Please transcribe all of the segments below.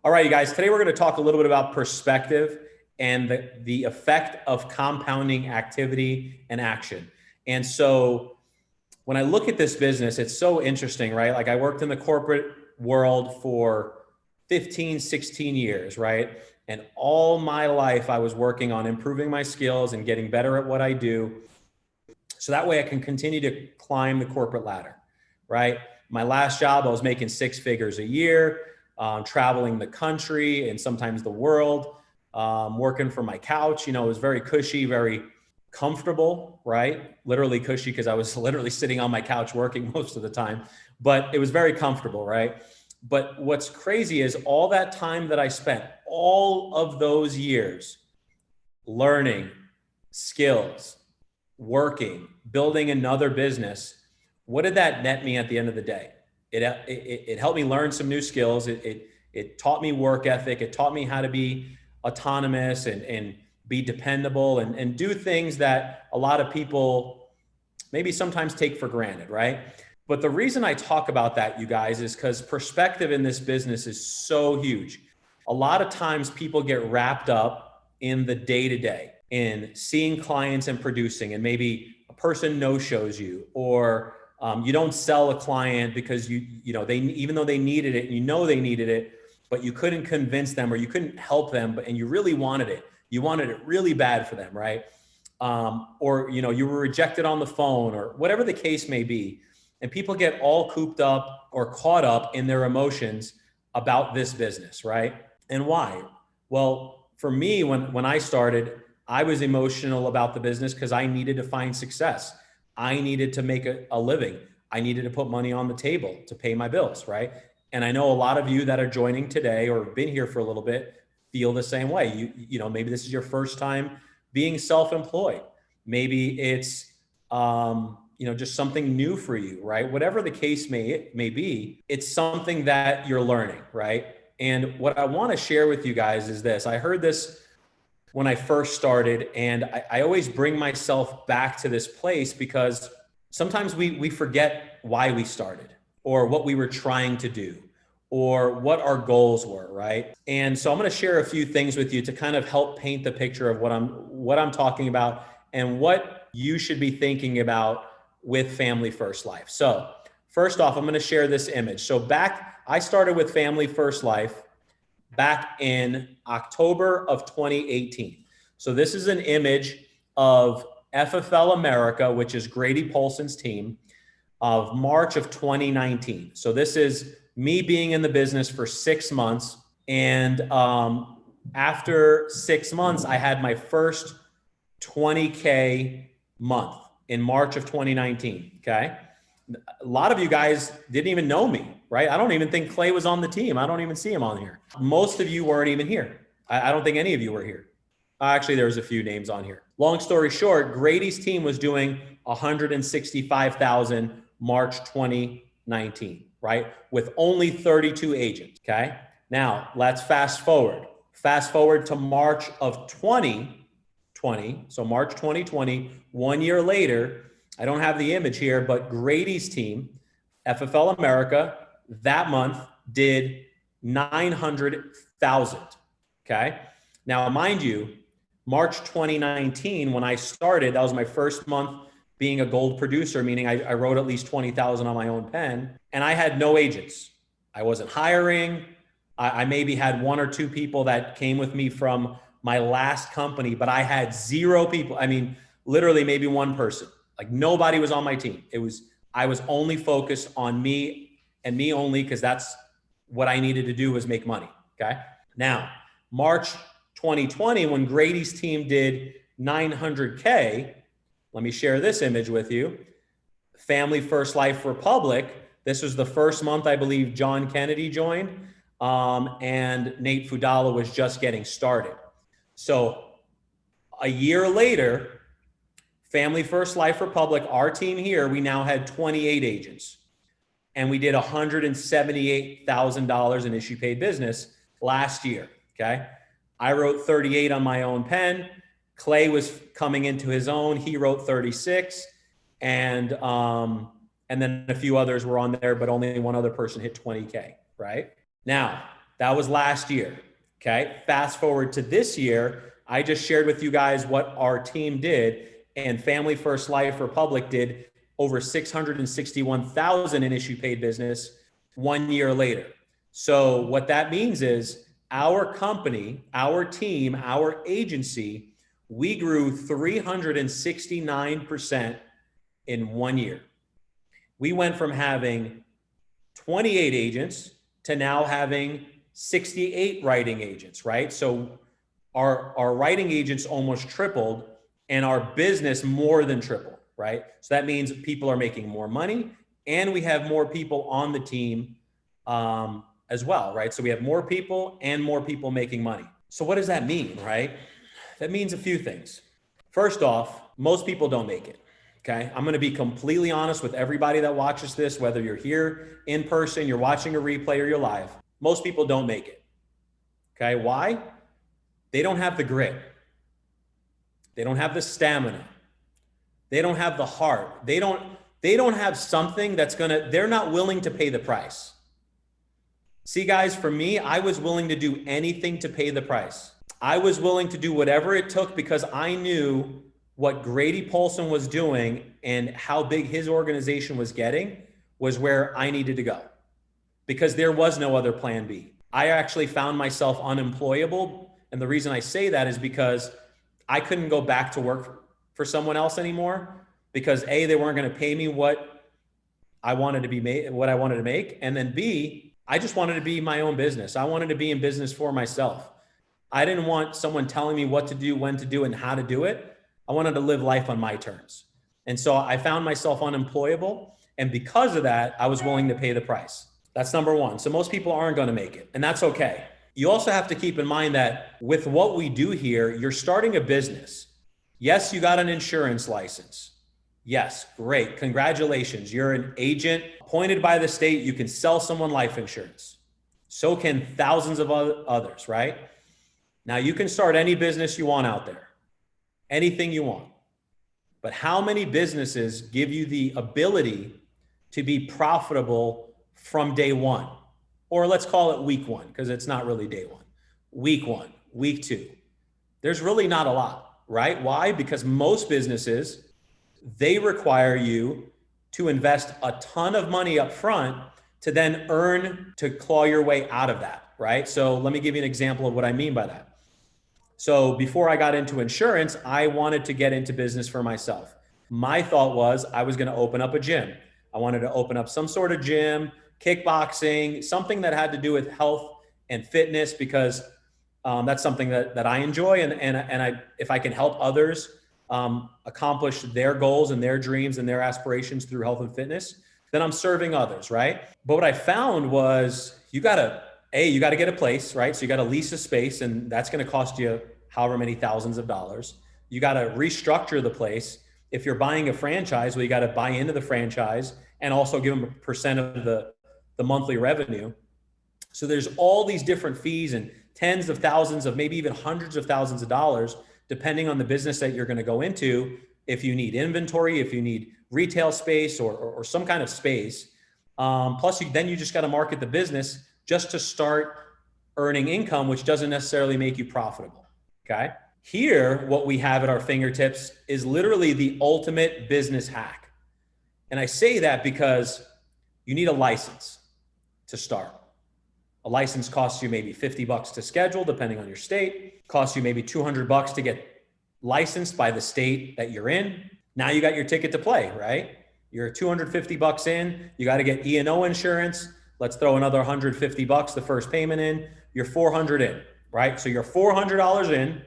All right, you guys, today we're going to talk a little bit about perspective and the effect of compounding activity and action. And so when I look at this business, it's so interesting, right? Like I worked in the corporate world for 15, 16 years, right? And all my life I was working on improving my skills and getting better at what I do. So that way I can continue to climb the corporate ladder, right? My last job, I was making 6 figures a year. Traveling the country and sometimes the world, working from my couch. It was very cushy, very comfortable, right? Literally cushy because I was literally sitting on my couch working most of the time, but it was very comfortable, right? But what's crazy is all that time that I spent, all of those years learning skills, working, building another business, what did that net me at the end of the day? It helped me learn some new skills. It taught me work ethic. It taught me how to be autonomous and be dependable and do things that a lot of people maybe sometimes take for granted, right? But the reason I talk about that, you guys, is because perspective in this business is so huge. A lot of times people get wrapped up in the day-to-day, in seeing clients and producing, and maybe a person no-shows you, or you don't sell a client because they even though they needed it, they needed it, but you couldn't convince them or you couldn't help them, and you really wanted it. You wanted it really bad for them, right? Or you were rejected on the phone or whatever the case may be. And people get all cooped up or caught up in their emotions about this business, right? And why? Well, for me, when I started, I was emotional about the business because I needed to find success. I needed to make a living. I needed to put money on the table to pay my bills, right? And I know a lot of you that are joining today or have been here for a little bit feel the same way. Maybe this is your first time being self-employed. Maybe it's, just something new for you, right? Whatever the case may be, it's something that you're learning, right? And what I want to share with you guys is this. I heard this when I first started, and I always bring myself back to this place because sometimes we forget why we started or what we were trying to do or what our goals were, right? And so I'm going to share a few things with you to kind of help paint the picture of what I'm talking about and what you should be thinking about with Family First Life. So first off, I'm going to share this image. So I started with Family First Life back in October of 2018. So this is an image of FFL America, which is Grady Polson's team, of March of 2019. So this is me being in the business for 6 months. And after 6 months, I had my first 20K month in March of 2019, okay? A lot of you guys didn't even know me, right? I don't even think Clay was on the team. I don't even see him on here. Most of you weren't even here. I don't think any of you were here. Actually, there's a few names on here. Long story short, Grady's team was doing 165,000 March 2019, right? With only 32 agents, okay? Now, let's fast forward. Fast forward to March of 2020. So March 2020, 1 year later, I don't have the image here, but Grady's team, FFL America, that month did 900,000, okay? Now, mind you, March 2019, when I started, that was my first month being a gold producer, meaning I wrote at least 20,000 on my own pen, and I had no agents. I wasn't hiring. I maybe had 1 or 2 people that came with me from my last company, but I had 0 people. I mean, literally maybe 1 person. Like nobody was on my team. I was only focused on me and me only because that's what I needed to do was make money, okay? Now, March 2020, when Grady's team did 900K, let me share this image with you. Family First Life Republic, this was the first month I believe John Kennedy joined, and Nate Fudala was just getting started. So A year later, Family First Life Republic, our team here, we now had 28 agents. And we did $178,000 in issue paid business last year, okay? I wrote 38 on my own pen. Clay was coming into his own. He wrote 36. And then a few others were on there, but only one other person hit 20K, right? Now, that was last year, okay? Fast forward to this year, I just shared with you guys what our team did, and Family First Life Republic did over 661,000 in issue paid business 1 year later. So what that means is our company, our team, our agency, we grew 369% in 1 year. We went from having 28 agents to now having 68 writing agents, right? So our writing agents almost tripled and our business more than tripled, right? So that means people are making more money and we have more people on the team as well, right? So we have more people and more people making money. So what does that mean, right? That means a few things. First off, most people don't make it, okay? I'm gonna be completely honest with everybody that watches this, whether you're here in person, you're watching a replay, or you're live. Most people don't make it, okay? Why? They don't have the grit. They don't have the stamina. They don't have the heart. They don't have something that's they're not willing to pay the price. See guys, for me, I was willing to do anything to pay the price. I was willing to do whatever it took because I knew what Grady Polson was doing and how big his organization was getting was where I needed to go because there was no other plan B. I actually found myself unemployable. And the reason I say that is because I couldn't go back to work for someone else anymore because A, they weren't going to pay me what I wanted to make. And then B, I just wanted to be my own business. I wanted to be in business for myself. I didn't want someone telling me what to do, when to do, and how to do it. I wanted to live life on my terms. And so I found myself unemployable. And because of that, I was willing to pay the price. That's number one. So most people aren't going to make it, and that's okay. You also have to keep in mind that with what we do here, you're starting a business. Yes, you got an insurance license. Yes, great. Congratulations. You're an agent appointed by the state. You can sell someone life insurance. So can thousands of others, right? Now you can start any business you want out there, anything you want. But how many businesses give you the ability to be profitable from day one? Or let's call it week one, because it's not really day one. Week one, week two. There's really not a lot, right? Why? Because most businesses, they require you to invest a ton of money up front to then earn, to claw your way out of that, right? So let me give you an example of what I mean by that. So before I got into insurance, I wanted to get into business for myself. My thought was I was going to open up a gym. I wanted to open up some sort of gym, kickboxing, something that had to do with health and fitness, because that's something that I enjoy. And if I can help others accomplish their goals and their dreams and their aspirations through health and fitness, then I'm serving others, right? But what I found was you got to get a place, right? So you got to lease a space, and that's going to cost you however many thousands of dollars. You got to restructure the place. If you're buying a franchise, well, you got to buy into the franchise and also give them a percent of the monthly revenue. So there's all these different fees and tens of thousands of, maybe even hundreds of thousands of dollars, depending on the business that you're going to go into. If you need inventory, if you need retail space or some kind of space, plus then you just got to market the business just to start earning income, which doesn't necessarily make you profitable. Okay. Here, what we have at our fingertips is literally the ultimate business hack. And I say that because you need a license to start. A license costs you maybe $50 to schedule, depending on your state. Costs you maybe $200 to get licensed by the state that you're in. Now you got your ticket to play, right? You're $250 in. You got to get E&O insurance. Let's throw another $150, the first payment in. You're $400 in, right? So you're $400 in,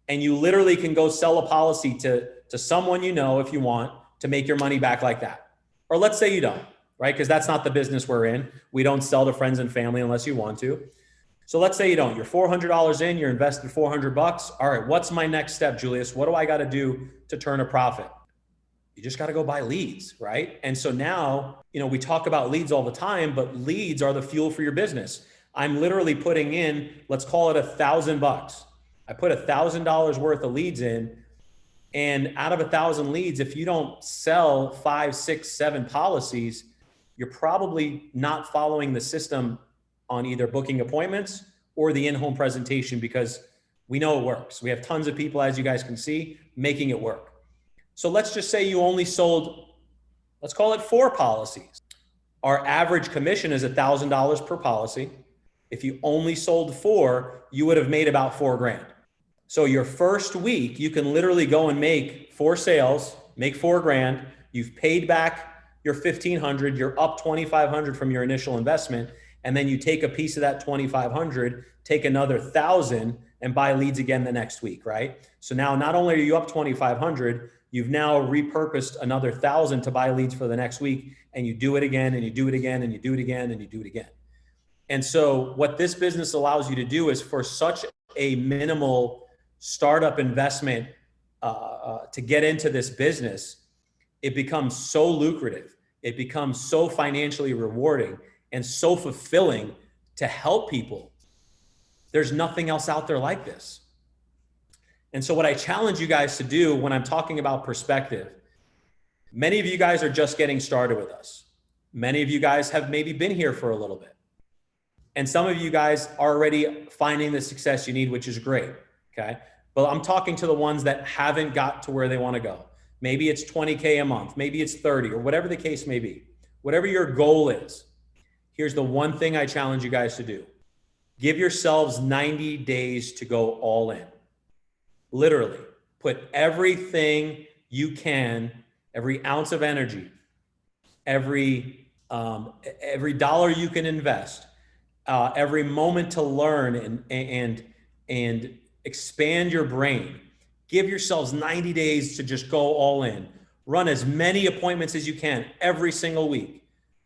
and you literally can go sell a policy to someone you know if you want to make your money back like that. Or let's say you don't, right? Because that's not the business we're in. We don't sell to friends and family unless you want to. So let's say you don't, you're $400 in, you're invested 400 bucks. All right, what's my next step, Julius? What do I got to do to turn a profit? You just got to go buy leads, right? And so now, we talk about leads all the time, but leads are the fuel for your business. I'm literally putting in, let's call it $1,000. I put $1,000 worth of leads in, and out of 1,000 leads, if you don't sell 5, 6, 7 policies, you're probably not following the system on either booking appointments or the in-home presentation, because we know it works. We have tons of people, as you guys can see, making it work. So let's just say you only sold, let's call it 4 policies. Our average commission is $1,000 per policy. If you only sold 4, you would have made about $4,000. So your first week, you can literally go and make 4 sales, make $4,000. You've paid back your $1,500. You're up $2,500 from your initial investment. And then you take a piece of that $2,500, take another $1,000 and buy leads again the next week, right? So now not only are you up $2,500, you've now repurposed another $1,000 to buy leads for the next week, and you do it again, and you do it again, and you do it again, and you do it again. And so what this business allows you to do is, for such a minimal startup investment to get into this business, it becomes so lucrative. It becomes so financially rewarding and so fulfilling to help people. There's nothing else out there like this. And so what I challenge you guys to do when I'm talking about perspective, many of you guys are just getting started with us. Many of you guys have maybe been here for a little bit. And some of you guys are already finding the success you need, which is great, okay? But I'm talking to the ones that haven't got to where they want to go. Maybe it's 20K a month, maybe it's 30, or whatever the case may be. Whatever your goal is, here's the one thing I challenge you guys to do. Give yourselves 90 days to go all in. Literally, put everything you can, every ounce of energy, every dollar you can invest, every moment to learn and expand your brain. Give yourselves 90 days to just go all in. Run as many appointments as you can every single week.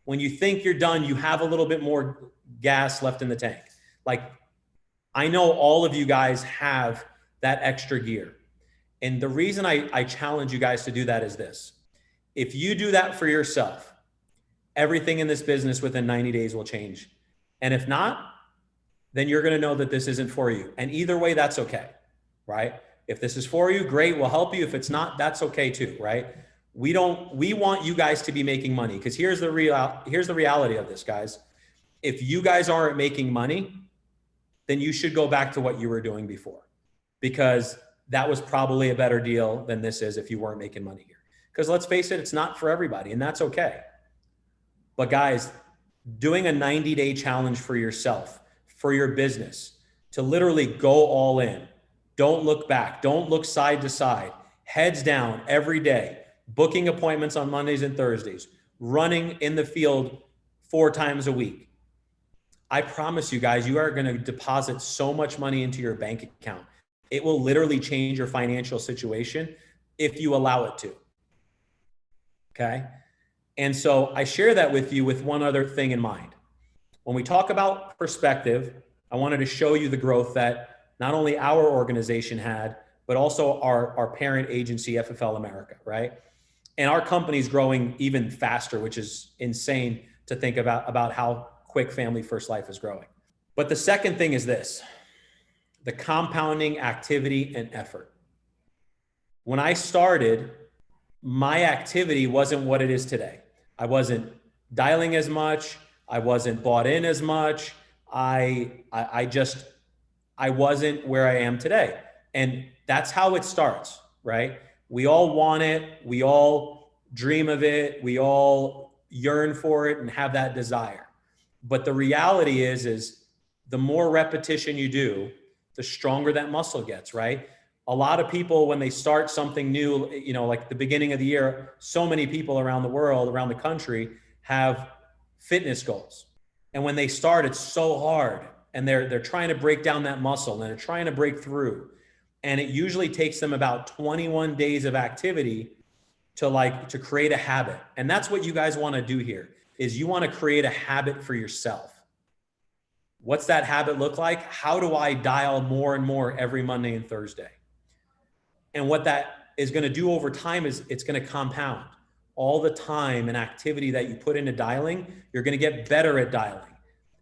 When you think you're done, you have a little bit more gas left in the tank. Like, I know all of you guys have that extra gear. And the reason I challenge you guys to do that is this. If you do that for yourself, everything in this business within 90 days will change. And if not, then you're going to know that this isn't for you. And either way, that's okay, right? If this is for you, great, we'll help you. If it's not, that's okay too, right? We want you guys to be making money, because here's the reality of this, guys. If you guys aren't making money, then you should go back to what you were doing before, because that was probably a better deal than this is if you weren't making money here. Because let's face it, it's not for everybody, and that's okay. But guys, doing a 90-day challenge for yourself, for your business, to literally go all in. Don't look back. Don't look side to side. Heads down every day. Booking appointments on Mondays and Thursdays, running in the field 4 times a week. I promise you guys, you are going to deposit so much money into your bank account. It will literally change your financial situation if you allow it to. Okay. And so I share that with you with one other thing in mind. When we talk about perspective, I wanted to show you the growth that not only our organization had, but also our parent agency, FFL America, right? And our company's growing even faster, which is insane to think about how quick Family First Life is growing. But the second thing is this, the compounding activity and effort. When I started, my activity wasn't what it is today. I wasn't dialing as much. I wasn't bought in as much. I wasn't where I am today. And that's how it starts, right? We all want it. We all dream of it. We all yearn for it and have that desire. But the reality is the more repetition you do, the stronger that muscle gets, right? A lot of people, when they start something new, like the beginning of the year, so many people around the world, around the country, have fitness goals. And when they start, it's so hard. And they're trying to break down that muscle, and they're trying to break through. And it usually takes them about 21 days of activity to create a habit. And that's what you guys want to do here, is you want to create a habit for yourself. What's that habit look like? How do I dial more and more every Monday and Thursday? And what that is going to do over time is it's going to compound. All the time and activity that you put into dialing, you're going to get better at dialing.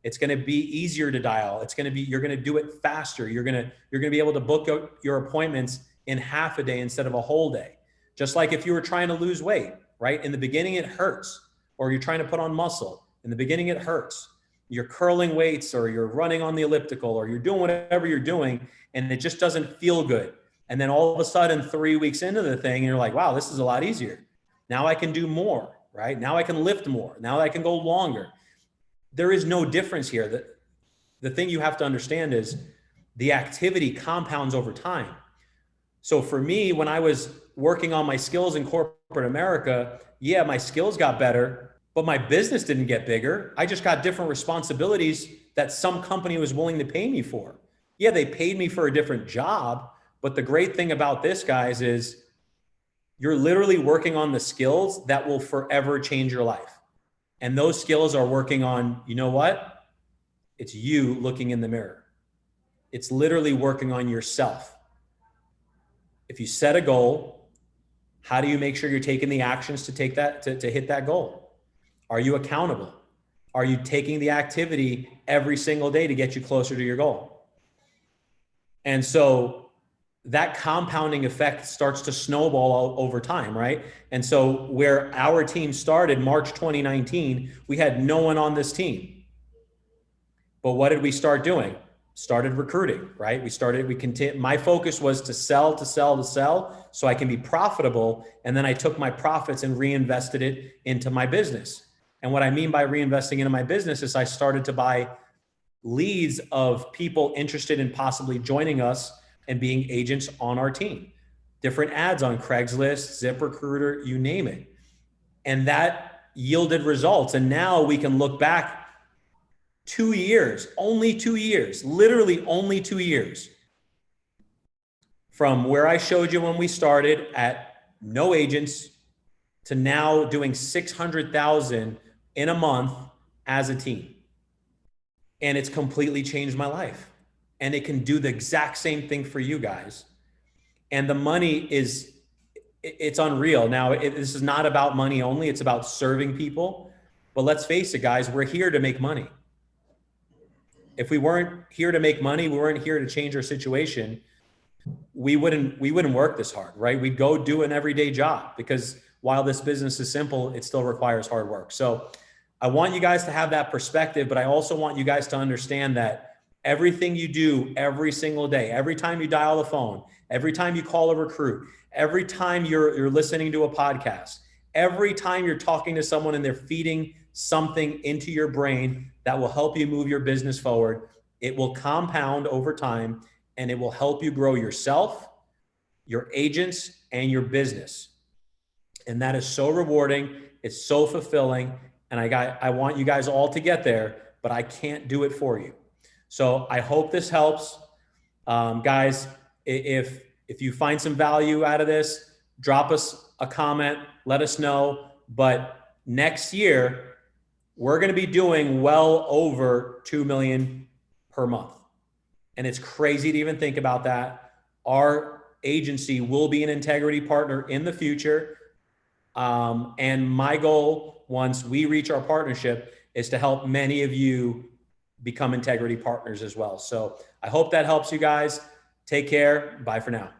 It's going to be easier to dial. You're going to do it faster. You're going to be able to book your appointments in half a day instead of a whole day. Just like if you were trying to lose weight, right? In the beginning, it hurts. Or you're trying to put on muscle. In the beginning, it hurts. You're curling weights, or you're running on the elliptical, or you're doing whatever you're doing, and it just doesn't feel good. And then all of a sudden, 3 weeks into the thing, you're like, wow, this is a lot easier. Now I can do more, right? Now I can lift more. Now I can go longer. There is no difference here. The thing you have to understand is the activity compounds over time. So for me, when I was working on my skills in corporate America, yeah, my skills got better, but my business didn't get bigger. I just got different responsibilities that some company was willing to pay me for. Yeah, they paid me for a different job, but the great thing about this, guys, is you're literally working on the skills that will forever change your life. And those skills are working on, you know what? It's you looking in the mirror. It's literally working on yourself. If you set a goal, how do you make sure you're taking the actions to take that, to hit that goal? Are you accountable? Are you taking the activity every single day to get you closer to your goal? And so that compounding effect starts to snowball over time, right? And so where our team started March 2019, we had no one on this team. But what did we start doing? Started recruiting, right? My focus was to sell so I can be profitable. And then I took my profits and reinvested it into my business. And what I mean by reinvesting into my business is I started to buy leads of people interested in possibly joining us and being agents on our team. Different ads on Craigslist, ZipRecruiter, you name it. And that yielded results. And now we can look back 2 years, only 2 years, literally only 2 years from where I showed you when we started at no agents to now doing 600,000 in a month as a team. And it's completely changed my life. And it can do the exact same thing for you guys. And the money it's unreal. Now, this is not about money only. It's about serving people. But let's face it, guys, we're here to make money. If we weren't here to make money, we weren't here to change our situation, we wouldn't work this hard, right? We'd go do an everyday job, because while this business is simple, it still requires hard work. So I want you guys to have that perspective, but I also want you guys to understand that everything you do every single day, every time you dial the phone, every time you call a recruit, every time you're listening to a podcast, every time you're talking to someone and they're feeding something into your brain that will help you move your business forward, it will compound over time, and it will help you grow yourself, your agents, and your business. And that is so rewarding. It's so fulfilling. And I want you guys all to get there, but I can't do it for you. So I hope this helps. Guys, if you find some value out of this, drop us a comment, let us know. But next year, we're going to be doing well over 2 million per month. And it's crazy to even think about that. Our agency will be an integrity partner in the future. And my goal, once we reach our partnership, is to help many of you become integrity partners as well. So I hope that helps you guys. Take care. Bye for now.